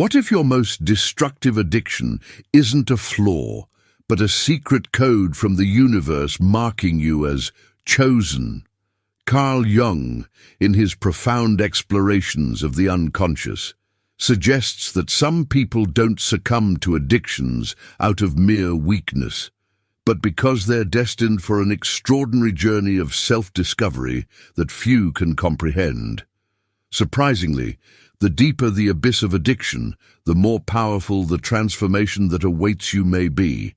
What if your most destructive addiction isn't a flaw, but a secret code from the universe marking you as chosen? Carl Jung, in his profound explorations of the unconscious, suggests that some people don't succumb to addictions out of mere weakness, but because they're destined for an extraordinary journey of self-discovery that few can comprehend. Surprisingly, the deeper the abyss of addiction, the more powerful the transformation that awaits you may be.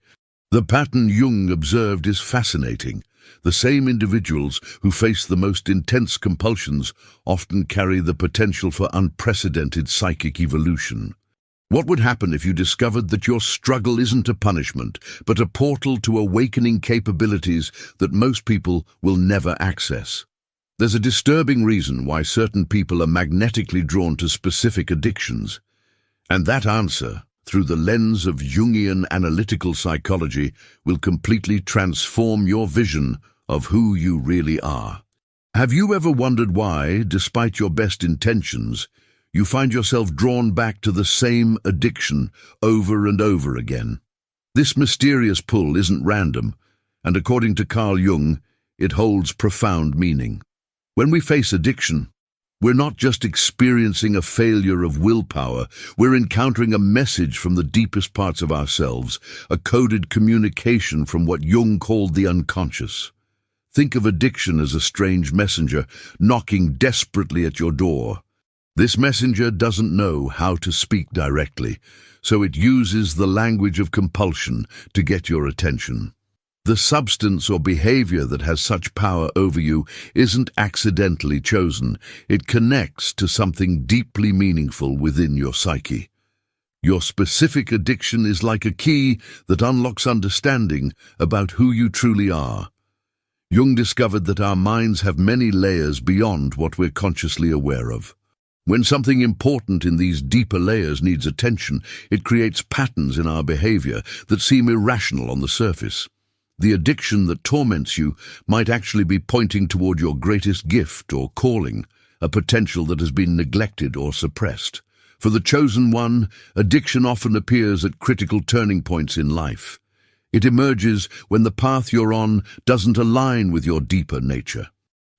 The pattern Jung observed is fascinating. The same individuals who face the most intense compulsions often carry the potential for unprecedented psychic evolution. What would happen if you discovered that your struggle isn't a punishment, but a portal to awakening capabilities that most people will never access? There's a disturbing reason why certain people are magnetically drawn to specific addictions, and that answer, through the lens of Jungian analytical psychology, will completely transform your vision of who you really are. Have you ever wondered why, despite your best intentions, you find yourself drawn back to the same addiction over and over again? This mysterious pull isn't random, and according to Carl Jung, it holds profound meaning. When we face addiction, we're not just experiencing a failure of willpower, we're encountering a message from the deepest parts of ourselves, a coded communication from what Jung called the unconscious. Think of addiction as a strange messenger knocking desperately at your door. This messenger doesn't know how to speak directly, so it uses the language of compulsion to get your attention. The substance or behavior that has such power over you isn't accidentally chosen. It connects to something deeply meaningful within your psyche. Your specific addiction is like a key that unlocks understanding about who you truly are. Jung discovered that our minds have many layers beyond what we're consciously aware of. When something important in these deeper layers needs attention, it creates patterns in our behavior that seem irrational on the surface. The addiction that torments you might actually be pointing toward your greatest gift or calling, a potential that has been neglected or suppressed. For the chosen one, addiction often appears at critical turning points in life. It emerges when the path you're on doesn't align with your deeper nature.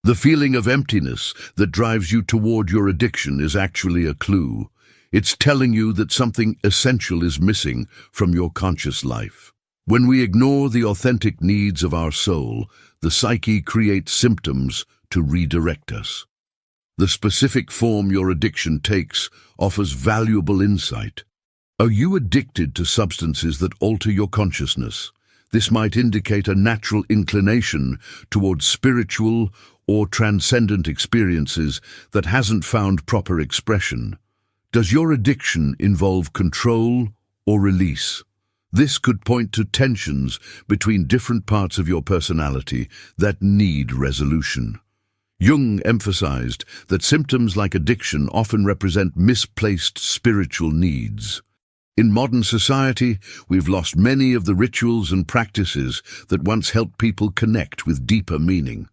The feeling of emptiness that drives you toward your addiction is actually a clue. It's telling you that something essential is missing from your conscious life. When we ignore the authentic needs of our soul, the psyche creates symptoms to redirect us. The specific form your addiction takes offers valuable insight. Are you addicted to substances that alter your consciousness? This might indicate a natural inclination towards spiritual or transcendent experiences that hasn't found proper expression. Does your addiction involve control or release? This could point to tensions between different parts of your personality that need resolution. Jung emphasized that symptoms like addiction often represent misplaced spiritual needs. In modern society, we've lost many of the rituals and practices that once helped people connect with deeper meaning.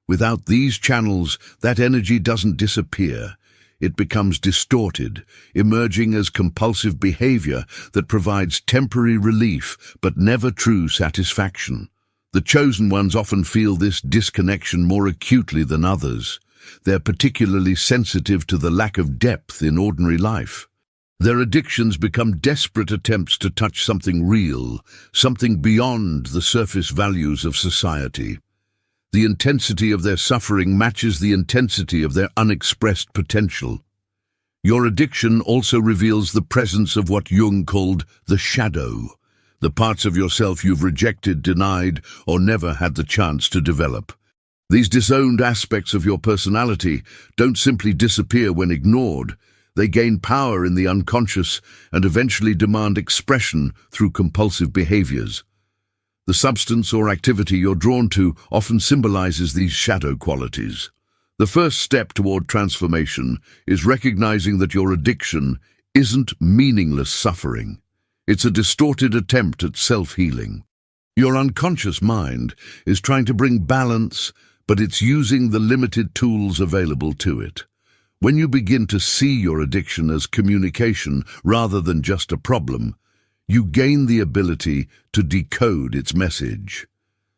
Without these channels, that energy doesn't disappear. It becomes distorted, emerging as compulsive behavior that provides temporary relief but never true satisfaction. The chosen ones often feel this disconnection more acutely than others. They're particularly sensitive to the lack of depth in ordinary life. Their addictions become desperate attempts to touch something real, something beyond the surface values of society. The intensity of their suffering matches the intensity of their unexpressed potential. Your addiction also reveals the presence of what Jung called the shadow, the parts of yourself you've rejected, denied, or never had the chance to develop. These disowned aspects of your personality don't simply disappear when ignored. They gain power in the unconscious and eventually demand expression through compulsive behaviors. The substance or activity you're drawn to often symbolizes these shadow qualities. The first step toward transformation is recognizing that your addiction isn't meaningless suffering. It's a distorted attempt at self-healing. Your unconscious mind is trying to bring balance, but it's using the limited tools available to it. When you begin to see your addiction as communication rather than just a problem, you gain the ability to decode its message.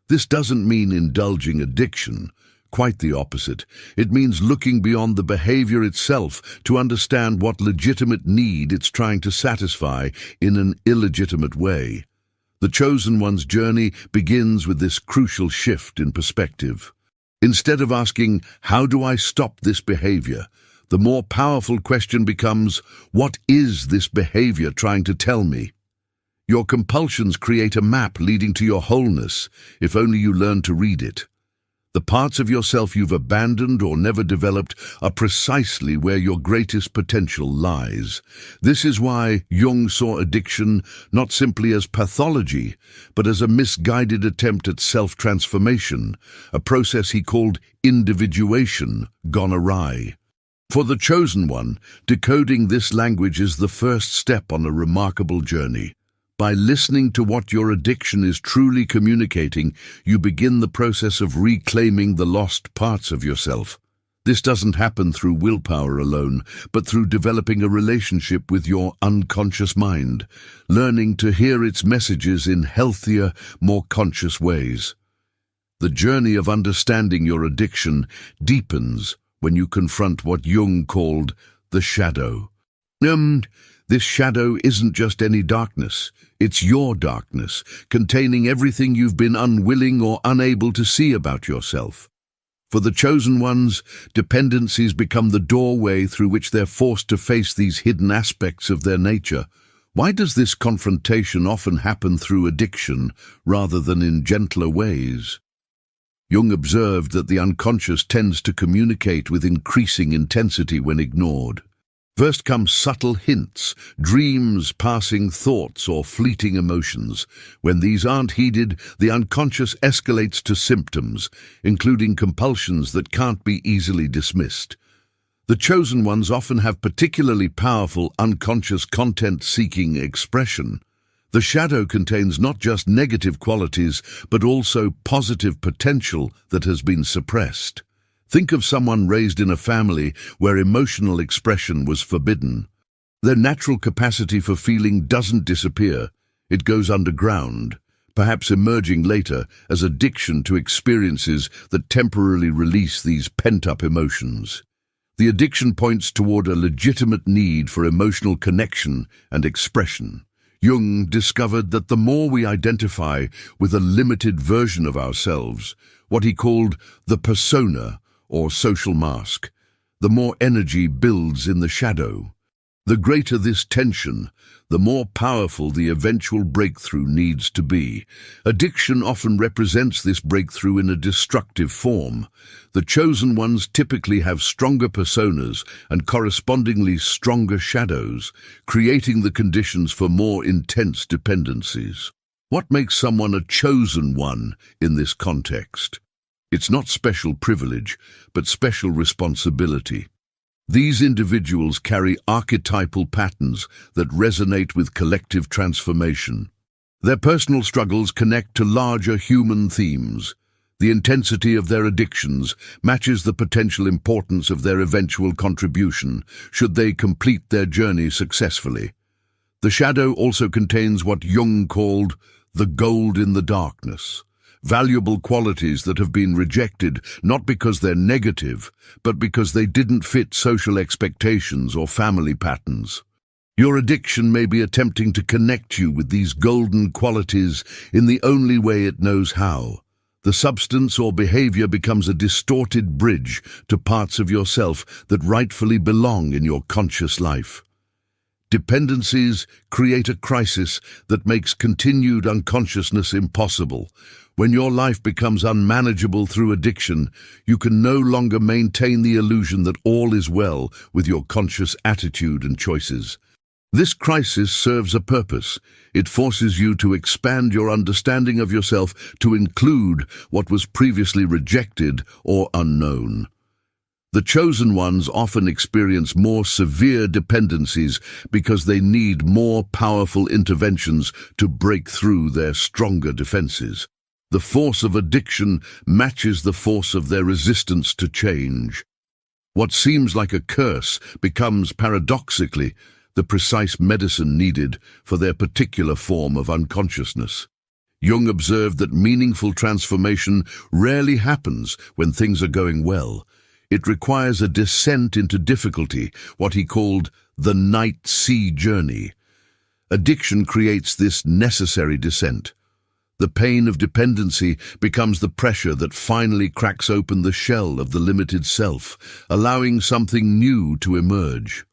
This doesn't mean indulging addiction. Quite the opposite. It means looking beyond the behavior itself to understand what legitimate need it's trying to satisfy in an illegitimate way. The chosen one's journey begins with this crucial shift in perspective. Instead of asking, "How do I stop this behavior?" the more powerful question becomes, "What is this behavior trying to tell me?" Your compulsions create a map leading to your wholeness, if only you learn to read it. The parts of yourself you've abandoned or never developed are precisely where your greatest potential lies. This is why Jung saw addiction not simply as pathology, but as a misguided attempt at self-transformation, a process he called individuation gone awry. For the chosen one, decoding this language is the first step on a remarkable journey. By listening to what your addiction is truly communicating, you begin the process of reclaiming the lost parts of yourself. This doesn't happen through willpower alone, but through developing a relationship with your unconscious mind, learning to hear its messages in healthier, more conscious ways. The journey of understanding your addiction deepens when you confront what Jung called the shadow. This shadow isn't just any darkness, it's your darkness, containing everything you've been unwilling or unable to see about yourself. For the chosen ones, dependencies become the doorway through which they're forced to face these hidden aspects of their nature. Why does this confrontation often happen through addiction rather than in gentler ways? Jung observed that the unconscious tends to communicate with increasing intensity when ignored. First come subtle hints, dreams, passing thoughts, or fleeting emotions. When these aren't heeded, the unconscious escalates to symptoms, including compulsions that can't be easily dismissed. The chosen ones often have particularly powerful unconscious content-seeking expression. The shadow contains not just negative qualities, but also positive potential that has been suppressed. Think of someone raised in a family where emotional expression was forbidden. Their natural capacity for feeling doesn't disappear. It goes underground, perhaps emerging later as addiction to experiences that temporarily release these pent-up emotions. The addiction points toward a legitimate need for emotional connection and expression. Jung discovered that the more we identify with a limited version of ourselves, what he called the persona or social mask, the more energy builds in the shadow. The greater this tension, the more powerful the eventual breakthrough needs to be. Addiction often represents this breakthrough in a destructive form. The chosen ones typically have stronger personas and correspondingly stronger shadows, creating the conditions for more intense dependencies. What makes someone a chosen one in this context? It's not special privilege, but special responsibility. These individuals carry archetypal patterns that resonate with collective transformation. Their personal struggles connect to larger human themes. The intensity of their addictions matches the potential importance of their eventual contribution, should they complete their journey successfully. The shadow also contains what Jung called the gold in the darkness. Valuable qualities that have been rejected not because they're negative, but because they didn't fit social expectations or family patterns. Your addiction may be attempting to connect you with these golden qualities in the only way it knows how. The substance or behavior becomes a distorted bridge to parts of yourself that rightfully belong in your conscious life. Dependencies create a crisis that makes continued unconsciousness impossible. When your life becomes unmanageable through addiction, you can no longer maintain the illusion that all is well with your conscious attitude and choices. This crisis serves a purpose. It forces you to expand your understanding of yourself to include what was previously rejected or unknown. The chosen ones often experience more severe dependencies because they need more powerful interventions to break through their stronger defenses. The force of addiction matches the force of their resistance to change. What seems like a curse becomes, paradoxically, the precise medicine needed for their particular form of unconsciousness. Jung observed that meaningful transformation rarely happens when things are going well. It requires a descent into difficulty, what he called the night sea journey. Addiction creates this necessary descent. The pain of dependency becomes the pressure that finally cracks open the shell of the limited self, allowing something new to emerge.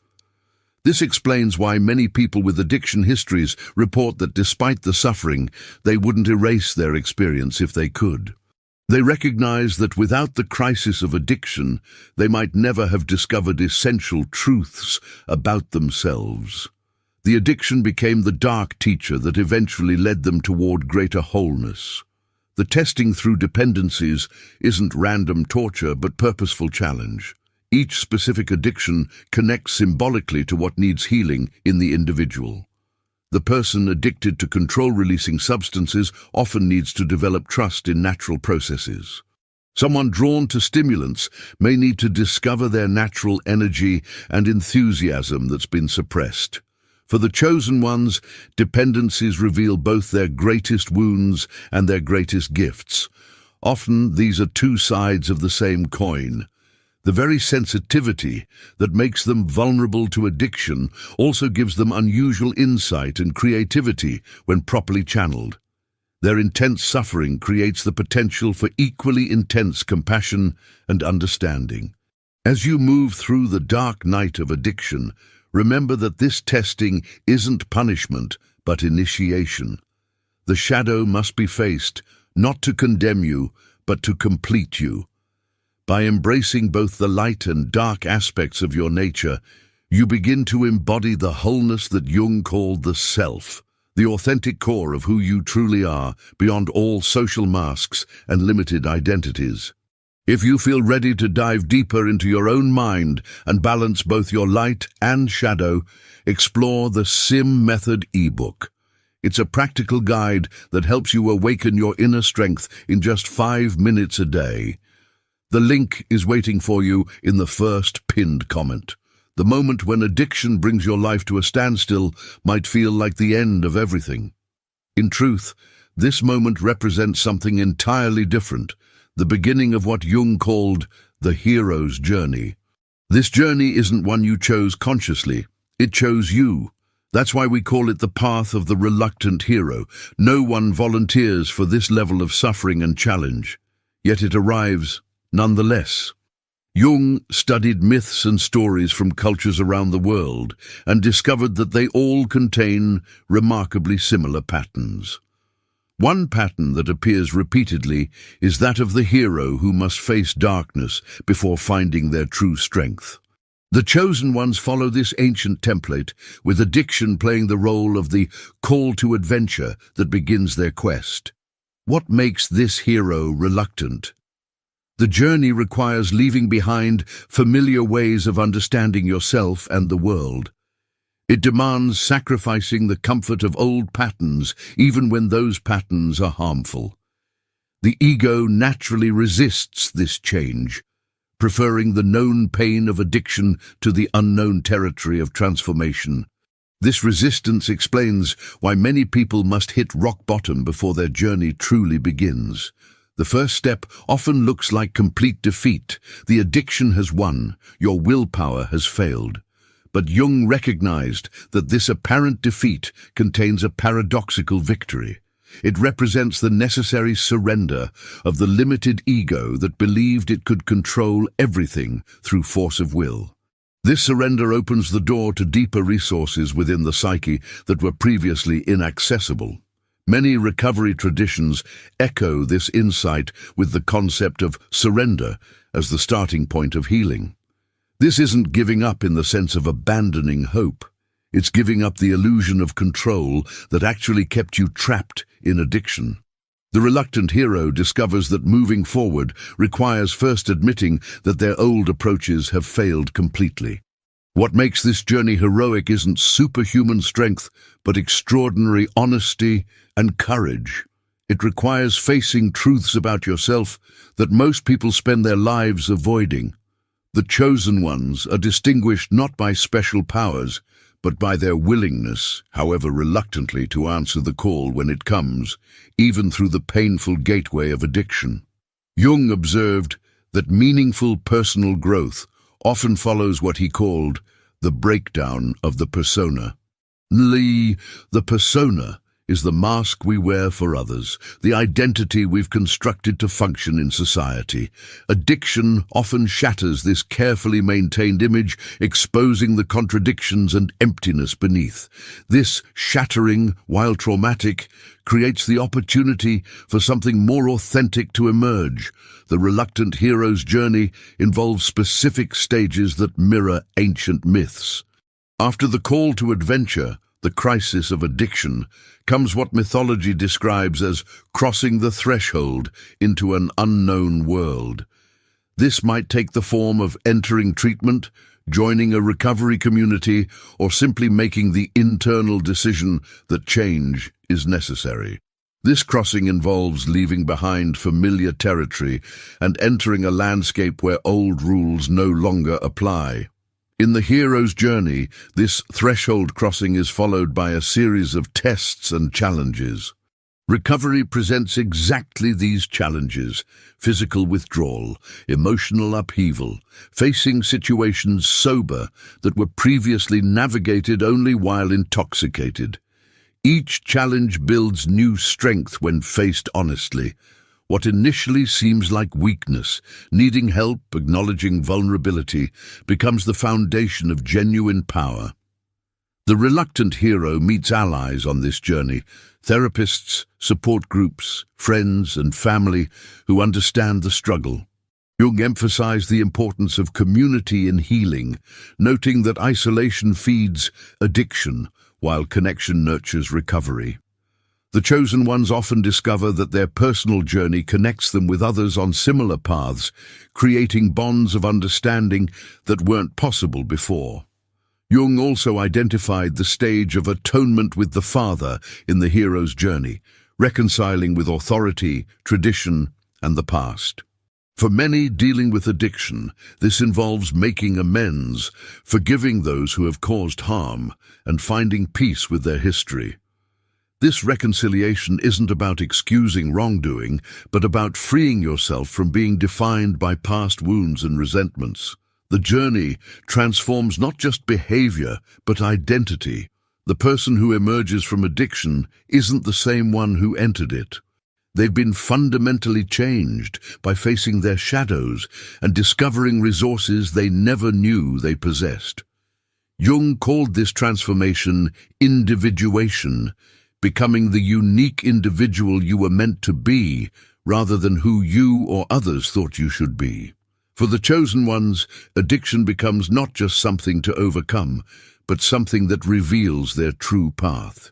This explains why many people with addiction histories report that despite the suffering, they wouldn't erase their experience if they could. They recognize that without the crisis of addiction, they might never have discovered essential truths about themselves. The addiction became the dark teacher that eventually led them toward greater wholeness. The testing through dependencies isn't random torture but purposeful challenge. Each specific addiction connects symbolically to what needs healing in the individual. The person addicted to control-releasing substances often needs to develop trust in natural processes. Someone drawn to stimulants may need to discover their natural energy and enthusiasm that's been suppressed. For the chosen ones, dependencies reveal both their greatest wounds and their greatest gifts. Often, these are two sides of the same coin. The very sensitivity that makes them vulnerable to addiction also gives them unusual insight and creativity when properly channeled. Their intense suffering creates the potential for equally intense compassion and understanding. As you move through the dark night of addiction, remember that this testing isn't punishment, but initiation. The shadow must be faced, not to condemn you, but to complete you. By embracing both the light and dark aspects of your nature, you begin to embody the wholeness that Jung called the self, the authentic core of who you truly are, beyond all social masks and limited identities. If you feel ready to dive deeper into your own mind and balance both your light and shadow, explore the Sim Method ebook. It's a practical guide that helps you awaken your inner strength in just 5 minutes a day. The link is waiting for you in the first pinned comment. The moment when addiction brings your life to a standstill might feel like the end of everything. In truth, this moment represents something entirely different. The beginning of what Jung called the hero's journey. This journey isn't one you chose consciously, it chose you. That's why we call it the path of the reluctant hero. No one volunteers for this level of suffering and challenge, yet it arrives nonetheless. Jung studied myths and stories from cultures around the world and discovered that they all contain remarkably similar patterns. One pattern that appears repeatedly is that of the hero who must face darkness before finding their true strength. The chosen ones follow this ancient template, with addiction playing the role of the call to adventure that begins their quest. What makes this hero reluctant? The journey requires leaving behind familiar ways of understanding yourself and the world. It demands sacrificing the comfort of old patterns, even when those patterns are harmful. The ego naturally resists this change, preferring the known pain of addiction to the unknown territory of transformation. This resistance explains why many people must hit rock bottom before their journey truly begins. The first step often looks like complete defeat. The addiction has won, your willpower has failed. But Jung recognized that this apparent defeat contains a paradoxical victory. It represents the necessary surrender of the limited ego that believed it could control everything through force of will. This surrender opens the door to deeper resources within the psyche that were previously inaccessible. Many recovery traditions echo this insight with the concept of surrender as the starting point of healing. This isn't giving up in the sense of abandoning hope. It's giving up the illusion of control that actually kept you trapped in addiction. The reluctant hero discovers that moving forward requires first admitting that their old approaches have failed completely. What makes this journey heroic isn't superhuman strength, but extraordinary honesty and courage. It requires facing truths about yourself that most people spend their lives avoiding. The chosen ones are distinguished not by special powers, but by their willingness, however reluctantly, to answer the call when it comes, even through the painful gateway of addiction. Jung observed that meaningful personal growth often follows what he called the breakdown of the persona. The persona is the mask we wear for others, the identity we've constructed to function in society. Addiction often shatters this carefully maintained image, exposing the contradictions and emptiness beneath. This shattering, while traumatic, creates the opportunity for something more authentic to emerge. The reluctant hero's journey involves specific stages that mirror ancient myths. After the call to adventure, the crisis of addiction, comes what mythology describes as crossing the threshold into an unknown world. This might take the form of entering treatment, joining a recovery community, or simply making the internal decision that change is necessary. This crossing involves leaving behind familiar territory and entering a landscape where old rules no longer apply. In the hero's journey, this threshold crossing is followed by a series of tests and challenges. Recovery presents exactly these challenges: physical withdrawal, emotional upheaval, facing situations sober that were previously navigated only while intoxicated. Each challenge builds new strength when faced honestly. What initially seems like weakness, needing help, acknowledging vulnerability, becomes the foundation of genuine power. The reluctant hero meets allies on this journey: therapists, support groups, friends, and family who understand the struggle. Jung emphasized the importance of community in healing, noting that isolation feeds addiction, while connection nurtures recovery. The chosen ones often discover that their personal journey connects them with others on similar paths, creating bonds of understanding that weren't possible before. Jung also identified the stage of atonement with the Father in the hero's journey, reconciling with authority, tradition, and the past. For many dealing with addiction, this involves making amends, forgiving those who have caused harm, and finding peace with their history. This reconciliation isn't about excusing wrongdoing, but about freeing yourself from being defined by past wounds and resentments. The journey transforms not just behavior, but identity. The person who emerges from addiction isn't the same one who entered it. They've been fundamentally changed by facing their shadows and discovering resources they never knew they possessed. Jung called this transformation individuation, becoming the unique individual you were meant to be, rather than who you or others thought you should be. For the chosen ones, addiction becomes not just something to overcome, but something that reveals their true path.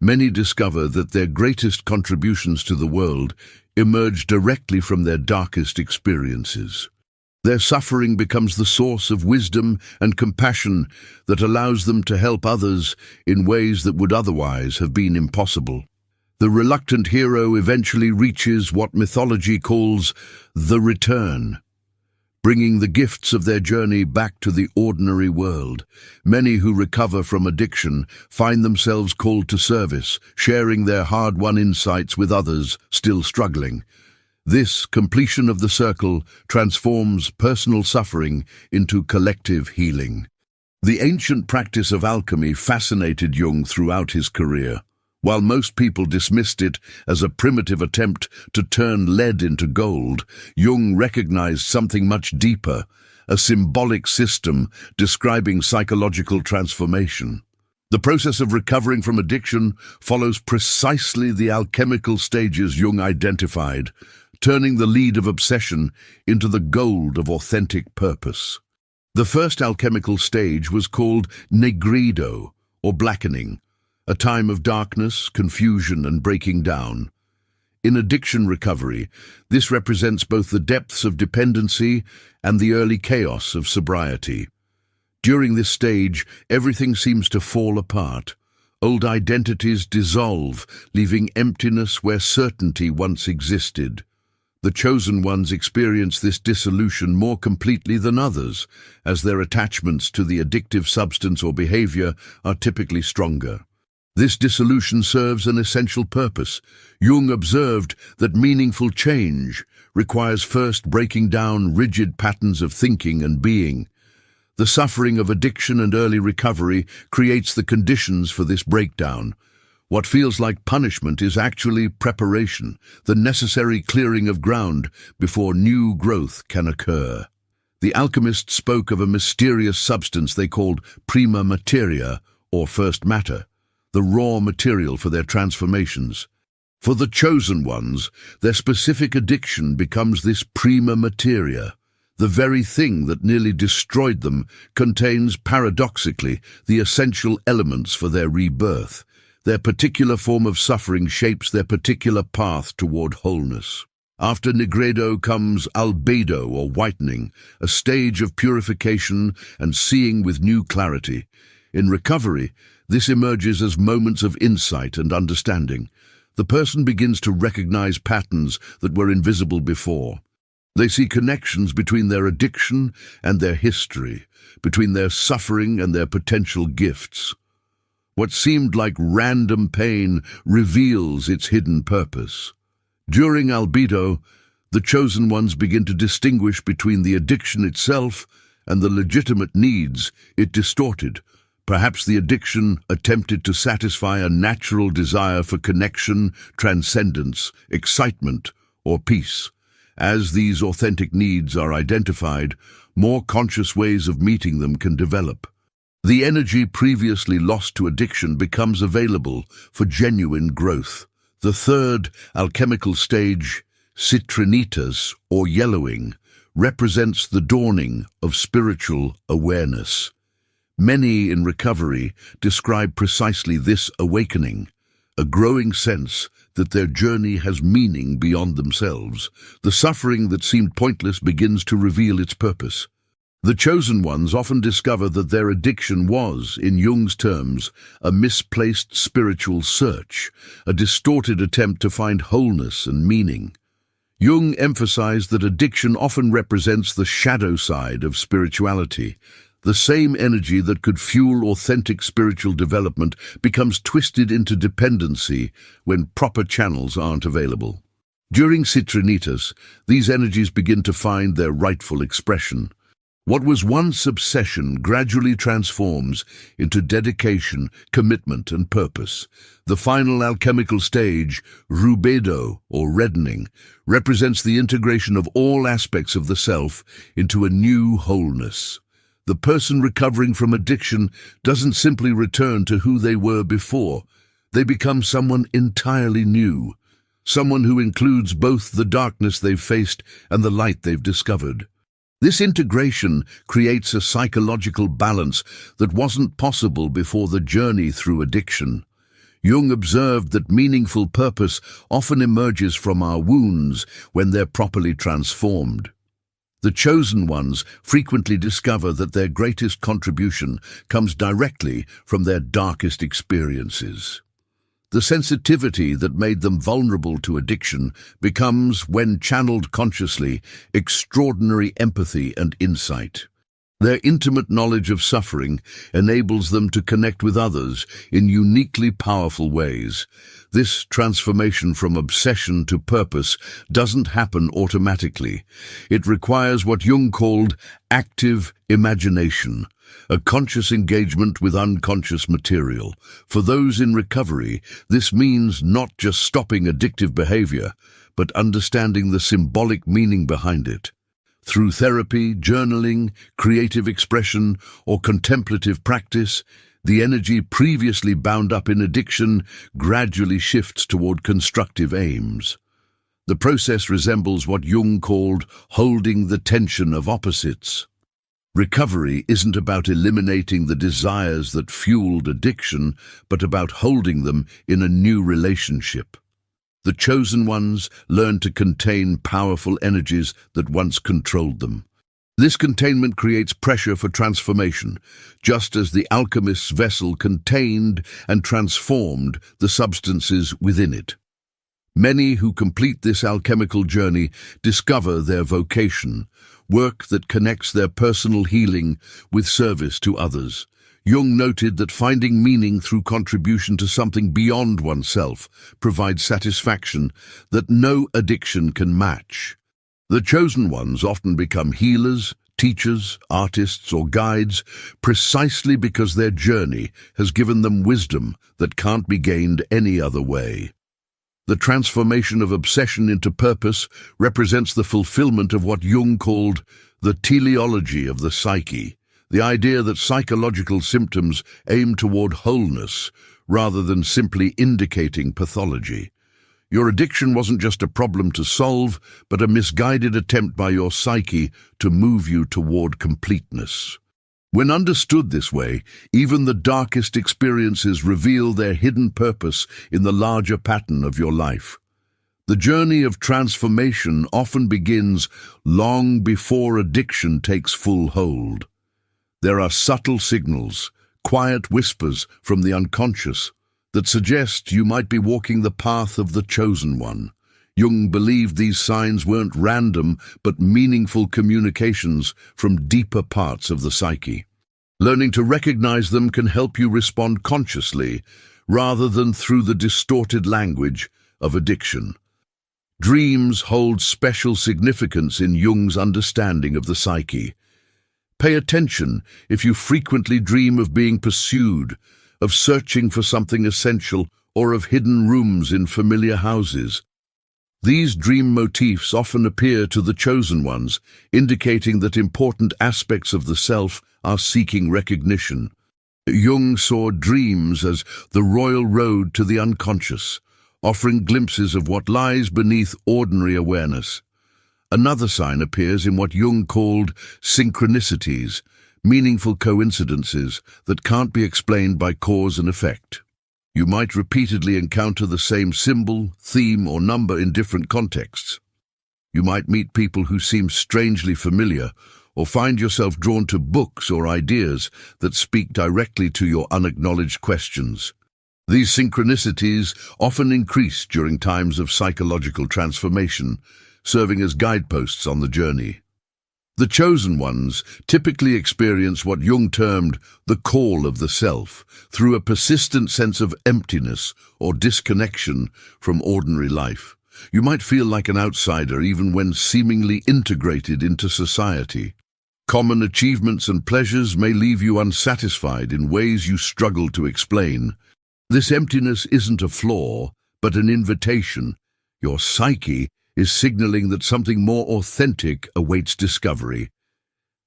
Many discover that their greatest contributions to the world emerge directly from their darkest experiences. Their suffering becomes the source of wisdom and compassion that allows them to help others in ways that would otherwise have been impossible. The reluctant hero eventually reaches what mythology calls the return, bringing the gifts of their journey back to the ordinary world. Many who recover from addiction find themselves called to service, sharing their hard-won insights with others still struggling. This completion of the circle transforms personal suffering into collective healing. The ancient practice of alchemy fascinated Jung throughout his career. While most people dismissed it as a primitive attempt to turn lead into gold, Jung recognized something much deeper, a symbolic system describing psychological transformation. The process of recovering from addiction follows precisely the alchemical stages Jung identified, turning the lead of obsession into the gold of authentic purpose. The first alchemical stage was called negrido, or blackening, a time of darkness, confusion, and breaking down. In addiction recovery, this represents both the depths of dependency and the early chaos of sobriety. During this stage, everything seems to fall apart. Old identities dissolve, leaving emptiness where certainty once existed. The chosen ones experience this dissolution more completely than others, as their attachments to the addictive substance or behavior are typically stronger. This dissolution serves an essential purpose. Jung observed that meaningful change requires first breaking down rigid patterns of thinking and being. The suffering of addiction and early recovery creates the conditions for this breakdown. What feels like punishment is actually preparation, the necessary clearing of ground before new growth can occur. The alchemists spoke of a mysterious substance they called prima materia, or first matter, the raw material for their transformations. For the chosen ones, their specific addiction becomes this prima materia. The very thing that nearly destroyed them contains, paradoxically, the essential elements for their rebirth. Their particular form of suffering shapes their particular path toward wholeness. After nigredo comes albedo, or whitening, a stage of purification and seeing with new clarity. In recovery, this emerges as moments of insight and understanding. The person begins to recognize patterns that were invisible before. They see connections between their addiction and their history, between their suffering and their potential gifts. What seemed like random pain reveals its hidden purpose. During albedo, the chosen ones begin to distinguish between the addiction itself and the legitimate needs it distorted. Perhaps the addiction attempted to satisfy a natural desire for connection, transcendence, excitement, or peace. As these authentic needs are identified, more conscious ways of meeting them can develop. The energy previously lost to addiction becomes available for genuine growth. The third alchemical stage, citrinitas, or yellowing, represents the dawning of spiritual awareness. Many in recovery describe precisely this awakening, a growing sense that their journey has meaning beyond themselves. The suffering that seemed pointless begins to reveal its purpose. The chosen ones often discover that their addiction was, in Jung's terms, a misplaced spiritual search, a distorted attempt to find wholeness and meaning. Jung emphasized that addiction often represents the shadow side of spirituality. The same energy that could fuel authentic spiritual development becomes twisted into dependency when proper channels aren't available. During citrinitas, these energies begin to find their rightful expression. What was once obsession gradually transforms into dedication, commitment, and purpose. The final alchemical stage, rubedo, or reddening, represents the integration of all aspects of the self into a new wholeness. The person recovering from addiction doesn't simply return to who they were before. They become someone entirely new, someone who includes both the darkness they've faced and the light they've discovered. This integration creates a psychological balance that wasn't possible before the journey through addiction. Jung observed that meaningful purpose often emerges from our wounds when they're properly transformed. The chosen ones frequently discover that their greatest contribution comes directly from their darkest experiences. The sensitivity that made them vulnerable to addiction becomes, when channeled consciously, extraordinary empathy and insight. Their intimate knowledge of suffering enables them to connect with others in uniquely powerful ways. This transformation from obsession to purpose doesn't happen automatically. It requires what Jung called active imagination, a conscious engagement with unconscious material. For those in recovery, this means not just stopping addictive behavior, but understanding the symbolic meaning behind it. Through therapy, journaling, creative expression, or contemplative practice, the energy previously bound up in addiction gradually shifts toward constructive aims. The process resembles what Jung called holding the tension of opposites. Recovery isn't about eliminating the desires that fueled addiction, but about holding them in a new relationship. The chosen ones learn to contain powerful energies that once controlled them. This containment creates pressure for transformation, just as the alchemist's vessel contained and transformed the substances within it. Many who complete this alchemical journey discover their vocation, work that connects their personal healing with service to others. Jung noted that finding meaning through contribution to something beyond oneself provides satisfaction that no addiction can match. The chosen ones often become healers, teachers, artists, or guides precisely because their journey has given them wisdom that can't be gained any other way. The transformation of obsession into purpose represents the fulfillment of what Jung called the teleology of the psyche, the idea that psychological symptoms aim toward wholeness rather than simply indicating pathology. Your addiction wasn't just a problem to solve, but a misguided attempt by your psyche to move you toward completeness. When understood this way, even the darkest experiences reveal their hidden purpose in the larger pattern of your life. The journey of transformation often begins long before addiction takes full hold. There are subtle signals, quiet whispers from the unconscious, that suggest you might be walking the path of the chosen one. Jung believed these signs weren't random, but meaningful communications from deeper parts of the psyche. Learning to recognize them can help you respond consciously, rather than through the distorted language of addiction. Dreams hold special significance in Jung's understanding of the psyche. Pay attention if you frequently dream of being pursued, of searching for something essential, or of hidden rooms in familiar houses. These dream motifs often appear to the chosen ones, indicating that important aspects of the self are seeking recognition. Jung saw dreams as the royal road to the unconscious, offering glimpses of what lies beneath ordinary awareness. Another sign appears in what Jung called synchronicities, meaningful coincidences that can't be explained by cause and effect. You might repeatedly encounter the same symbol, theme, or number in different contexts. You might meet people who seem strangely familiar, or find yourself drawn to books or ideas that speak directly to your unacknowledged questions. These synchronicities often increase during times of psychological transformation, serving as guideposts on the journey. The chosen ones typically experience what Jung termed the call of the self, through a persistent sense of emptiness or disconnection from ordinary life. You might feel like an outsider even when seemingly integrated into society. Common achievements and pleasures may leave you unsatisfied in ways you struggle to explain. This emptiness isn't a flaw, but an invitation. Your psyche is signaling that something more authentic awaits discovery.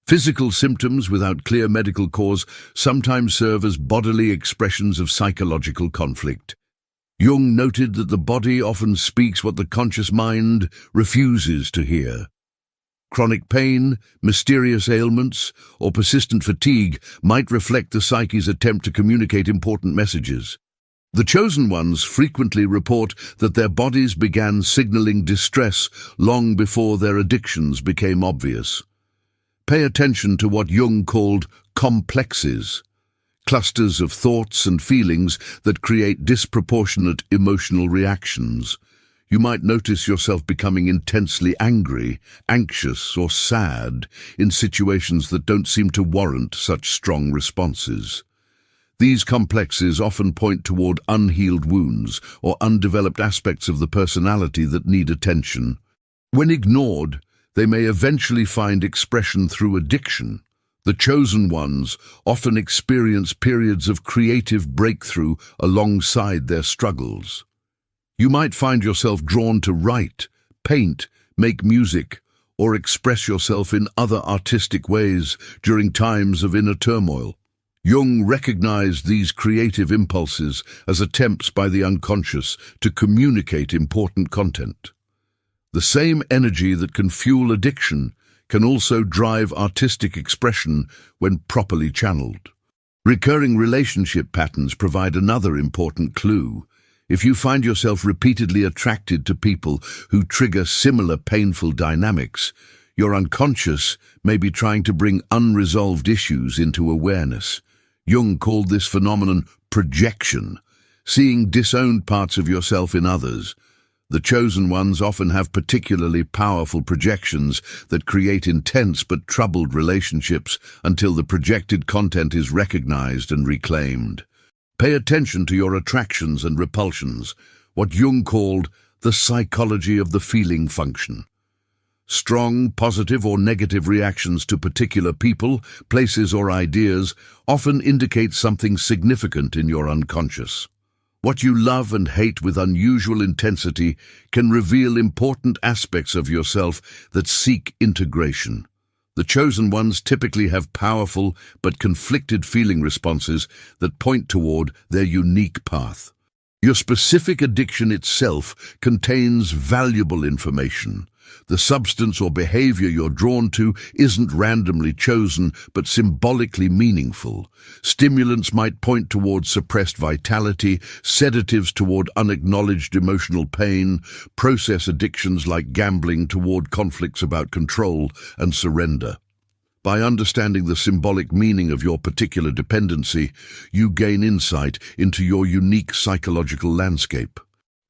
Physical symptoms without clear medical cause sometimes serve as bodily expressions of psychological conflict. Jung noted that the body often speaks what the conscious mind refuses to hear. Chronic pain, mysterious ailments, or persistent fatigue might reflect the psyche's attempt to communicate important messages. The chosen ones frequently report that their bodies began signaling distress long before their addictions became obvious. Pay attention to what Jung called complexes, clusters of thoughts and feelings that create disproportionate emotional reactions. You might notice yourself becoming intensely angry, anxious, or sad in situations that don't seem to warrant such strong responses. These complexes often point toward unhealed wounds or undeveloped aspects of the personality that need attention. When ignored, they may eventually find expression through addiction. The chosen ones often experience periods of creative breakthrough alongside their struggles. You might find yourself drawn to write, paint, make music, or express yourself in other artistic ways during times of inner turmoil. Jung recognized these creative impulses as attempts by the unconscious to communicate important content. The same energy that can fuel addiction can also drive artistic expression when properly channeled. Recurring relationship patterns provide another important clue. If you find yourself repeatedly attracted to people who trigger similar painful dynamics, your unconscious may be trying to bring unresolved issues into awareness. Jung called this phenomenon projection, seeing disowned parts of yourself in others. The chosen ones often have particularly powerful projections that create intense but troubled relationships until the projected content is recognized and reclaimed. Pay attention to your attractions and repulsions, what Jung called the psychology of the feeling function. Strong, positive or negative reactions to particular people, places or ideas often indicate something significant in your unconscious. What you love and hate with unusual intensity can reveal important aspects of yourself that seek integration. The chosen ones typically have powerful but conflicted feeling responses that point toward their unique path. Your specific addiction itself contains valuable information. The substance or behavior you're drawn to isn't randomly chosen, but symbolically meaningful. Stimulants might point toward suppressed vitality, sedatives toward unacknowledged emotional pain, process addictions like gambling toward conflicts about control and surrender. By understanding the symbolic meaning of your particular dependency, you gain insight into your unique psychological landscape.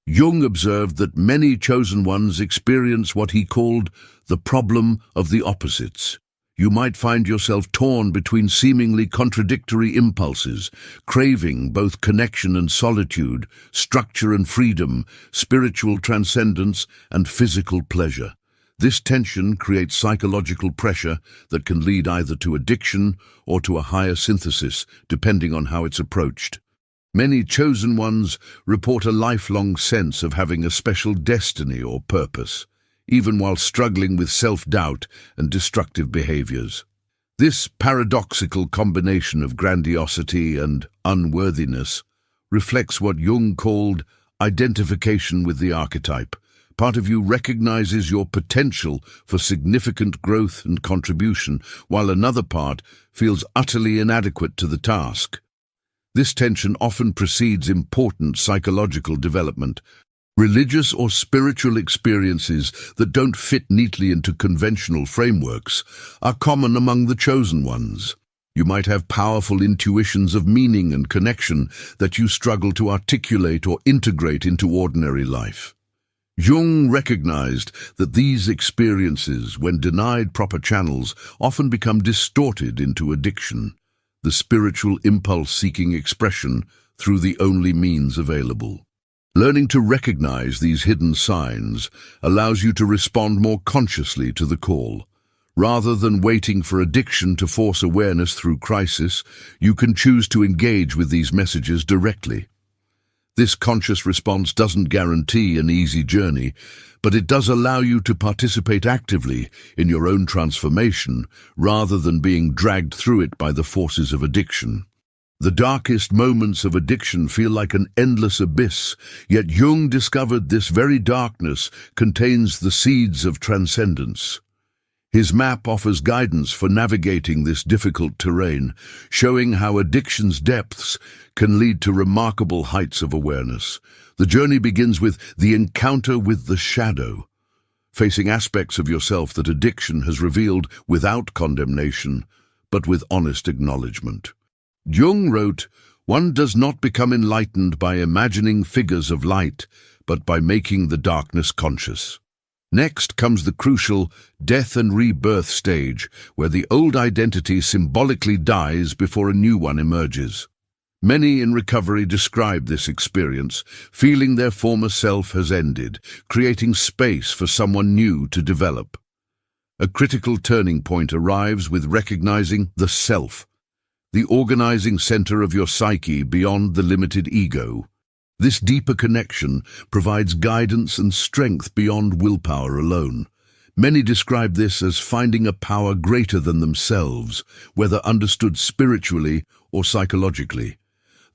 Jung observed that many chosen ones experience what he called the problem of the opposites. You might find yourself torn between seemingly contradictory impulses, craving both connection and solitude, structure and freedom, spiritual transcendence and physical pleasure. This tension creates psychological pressure that can lead either to addiction or to a higher synthesis, depending on how it's approached. Many chosen ones report a lifelong sense of having a special destiny or purpose, even while struggling with self-doubt and destructive behaviors. This paradoxical combination of grandiosity and unworthiness reflects what Jung called identification with the archetype. Part of you recognizes your potential for significant growth and contribution, while another part feels utterly inadequate to the task. This tension often precedes important psychological development. Religious or spiritual experiences that don't fit neatly into conventional frameworks are common among the chosen ones. You might have powerful intuitions of meaning and connection that you struggle to articulate or integrate into ordinary life. Jung recognized that these experiences, when denied proper channels, often become distorted into addiction, the spiritual impulse seeking expression through the only means available. Learning to recognize these hidden signs allows you to respond more consciously to the call. Rather than waiting for addiction to force awareness through crisis, you can choose to engage with these messages directly. This conscious response doesn't guarantee an easy journey, but it does allow you to participate actively in your own transformation rather than being dragged through it by the forces of addiction. The darkest moments of addiction feel like an endless abyss, yet Jung discovered this very darkness contains the seeds of transcendence. His map offers guidance for navigating this difficult terrain, showing how addiction's depths can lead to remarkable heights of awareness. The journey begins with the encounter with the shadow, facing aspects of yourself that addiction has revealed without condemnation, but with honest acknowledgement. Jung wrote, "One does not become enlightened by imagining figures of light, but by making the darkness conscious." Next comes the crucial death and rebirth stage, where the old identity symbolically dies before a new one emerges. Many in recovery describe this experience, feeling their former self has ended, creating space for someone new to develop. A critical turning point arrives with recognizing the self, the organizing center of your psyche beyond the limited ego. This deeper connection provides guidance and strength beyond willpower alone. Many describe this as finding a power greater than themselves, whether understood spiritually or psychologically.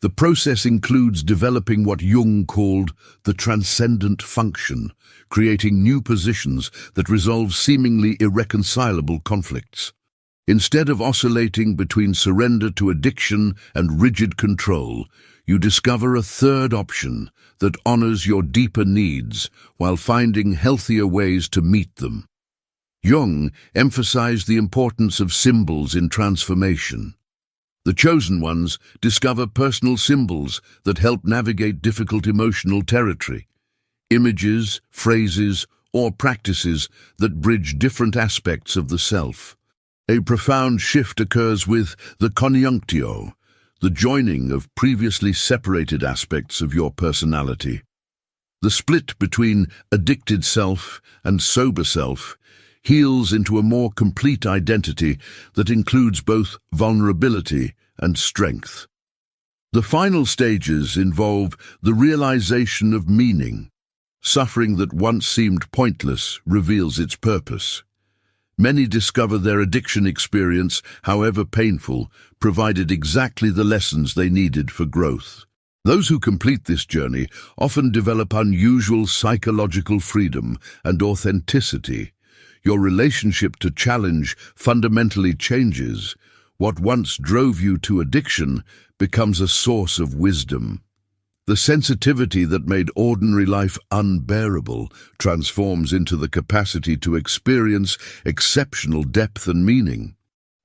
The process includes developing what Jung called the transcendent function, creating new positions that resolve seemingly irreconcilable conflicts. Instead of oscillating between surrender to addiction and rigid control, you discover a third option that honors your deeper needs while finding healthier ways to meet them. Jung emphasized the importance of symbols in transformation. The chosen ones discover personal symbols that help navigate difficult emotional territory. images, phrases, or practices that bridge different aspects of the self. A profound shift occurs with the conjunctio, the joining of previously separated aspects of your personality. The split between addicted self and sober self heals into a more complete identity that includes both vulnerability and strength. The final stages involve the realization of meaning. Suffering that once seemed pointless reveals its purpose. Many discover their addiction experience, however painful, provided exactly the lessons they needed for growth. Those who complete this journey often develop unusual psychological freedom and authenticity. Your relationship to challenge fundamentally changes. What once drove you to addiction becomes a source of wisdom. The sensitivity that made ordinary life unbearable transforms into the capacity to experience exceptional depth and meaning.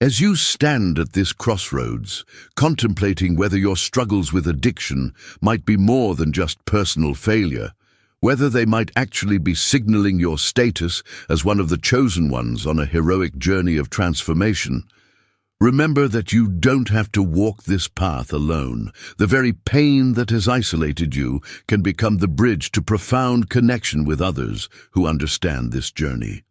As you stand at this crossroads, contemplating whether your struggles with addiction might be more than just personal failure, whether they might actually be signaling your status as one of the chosen ones on a heroic journey of transformation, remember that you don't have to walk this path alone. The very pain that has isolated you can become the bridge to profound connection with others who understand this journey.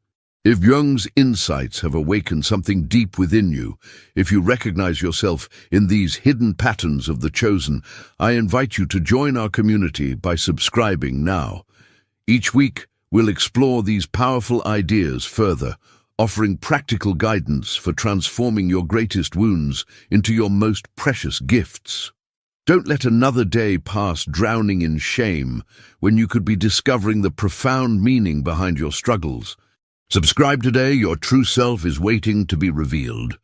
If Jung's insights have awakened something deep within you, if you recognize yourself in these hidden patterns of the chosen, I invite you to join our community by subscribing now. Each week, we'll explore these powerful ideas further, offering practical guidance for transforming your greatest wounds into your most precious gifts. Don't let another day pass drowning in shame when you could be discovering the profound meaning behind your struggles. Subscribe today, your true self is waiting to be revealed.